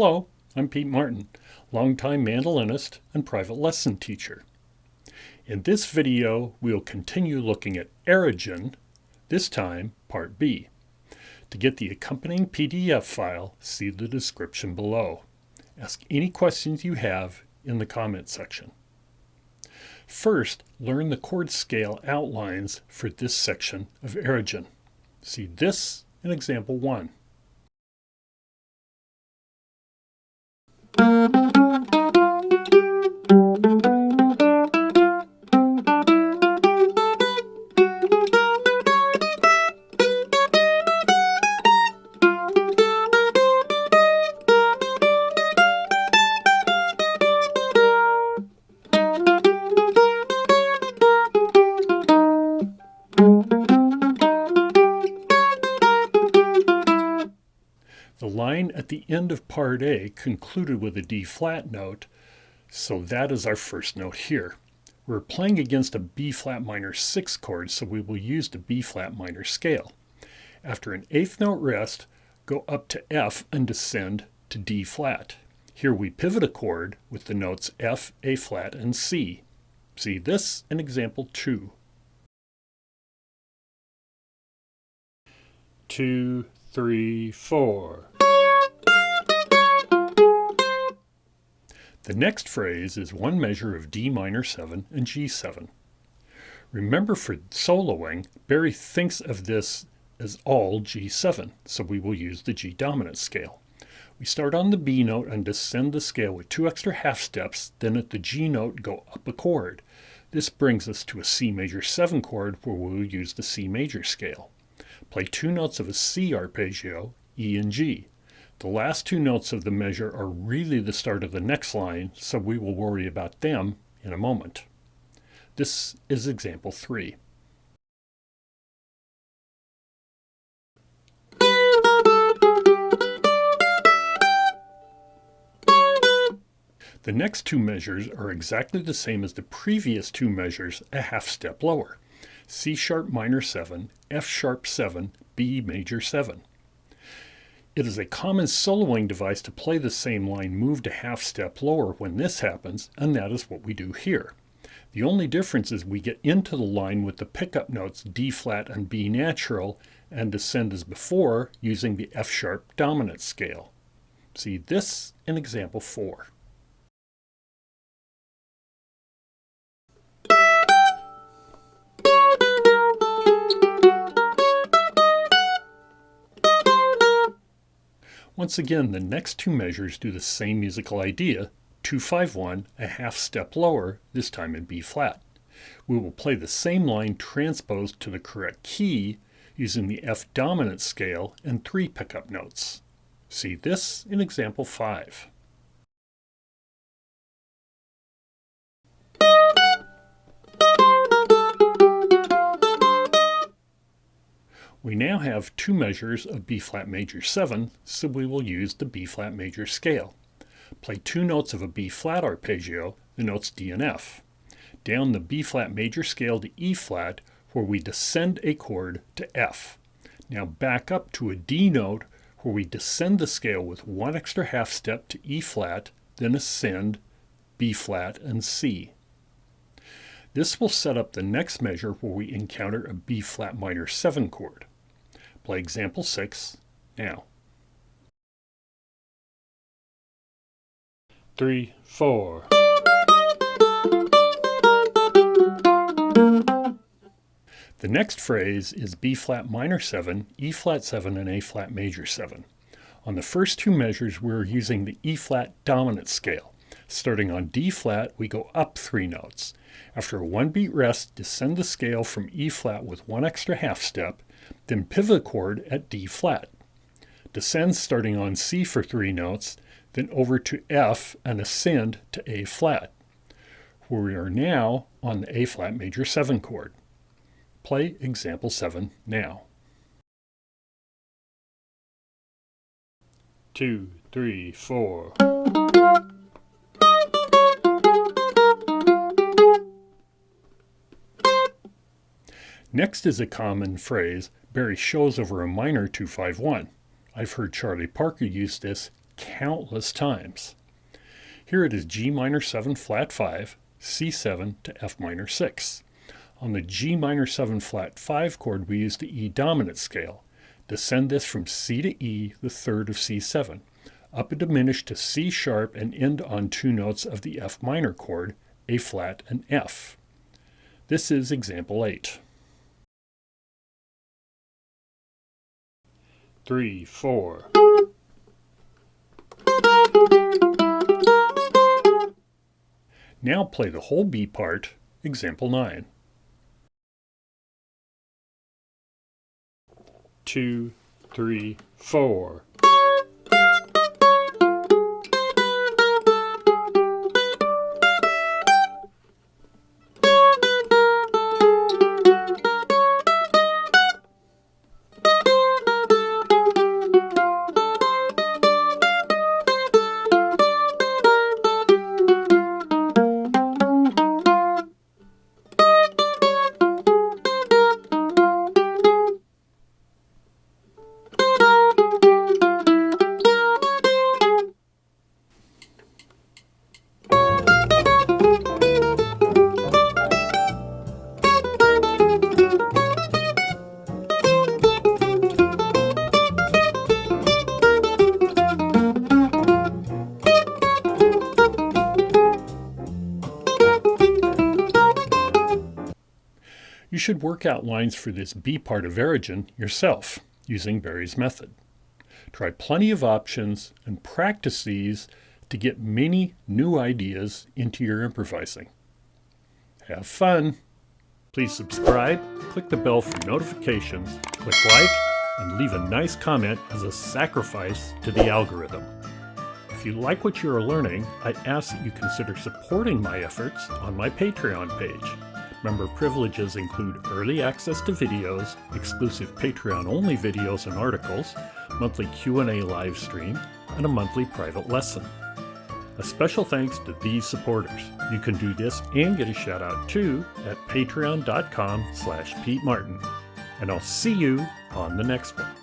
Hello, I'm Pete Martin, longtime mandolinist and private lesson teacher. In this video, we'll continue looking at Airegin, this time Part B. To get the accompanying PDF file, see the description below. Ask any questions you have in the comment section. First, learn the chord scale outlines for this section of Airegin. See this in example 1. The line at the end of Part A concluded with a D flat note, so that is our first note here. We're playing against a B flat minor 6 chord, so we will use the B flat minor scale. After an 8th note rest, go up to F and descend to D flat. Here we pivot a chord with the notes F, A flat, and C. See this in example 2. 2, 3, 4. The next phrase is one measure of D minor 7 and G7. Remember, for soloing, Barry thinks of this as all G7, so we will use the G dominant scale. We start on the B note and descend the scale with 2 extra half steps, then at the G note go up a chord. This brings us to a C major 7 chord where we will use the C major scale. Play 2 notes of a C arpeggio, E and G. The last 2 notes of the measure are really the start of the next line, so we will worry about them in a moment. This is example 3. The next 2 measures are exactly the same as the previous 2 measures, a half step lower. C sharp minor 7, F sharp 7, B major 7. It is a common soloing device to play the same line moved a half step lower when this happens, and that is what we do here. The only difference is we get into the line with the pickup notes D flat and B natural and descend as before using the F sharp dominant scale. See this in example 4. Once again, the next 2 measures do the same musical idea, 2-5-1, a half step lower, this time in B flat. We will play the same line transposed to the correct key using the F dominant scale and 3 pickup notes. See this in example 5. We now have 2 measures of B flat major 7, so we will use the B flat major scale. Play 2 notes of a B flat arpeggio, the notes D and F. Down the B flat major scale to E flat, where we descend a chord to F. Now back up to a D note, where we descend the scale with 1 extra half step to E flat, then ascend B flat and C. This will set up the next measure where we encounter a B flat minor 7 chord. Play example 6 now. 3, 4. The next phrase is B flat minor 7, E flat 7, and A flat major 7. On the first 2 measures, we're using the E flat dominant scale. Starting on D flat, we go up 3 notes. After a 1 beat rest, descend the scale from E flat with 1 extra half step, then pivot a chord at D flat. Descend starting on C for 3 notes, then over to F and ascend to A flat, where we are now on the A flat major 7 chord. Play example 7 now. 2, 3, 4. Next is a common phrase Barry shows over a minor 2-5-1. I've heard Charlie Parker use this countless times. Here it is G minor 7 flat 5, C7 to F minor 6. On the G minor 7 flat 5 chord, we use the E dominant scale. Descend this from C to E, the third of C7, up a diminished to C sharp and end on 2 notes of the F minor chord, A flat and F. This is example 8. 3, 4. Now play the whole B part, example 9. 2, 3, 4. You should work out lines for this B part of Airegin yourself, using Barry's method. Try plenty of options and practice these to get many new ideas into your improvising. Have fun! Please subscribe, click the bell for notifications, click like, and leave a nice comment as a sacrifice to the algorithm. If you like what you are learning, I ask that you consider supporting my efforts on my Patreon page. Member privileges include early access to videos, exclusive Patreon-only videos and articles, monthly Q&A live stream, and a monthly private lesson. A special thanks to these supporters. You can do this and get a shout out too at patreon.com/Pete Martin. And I'll see you on the next one.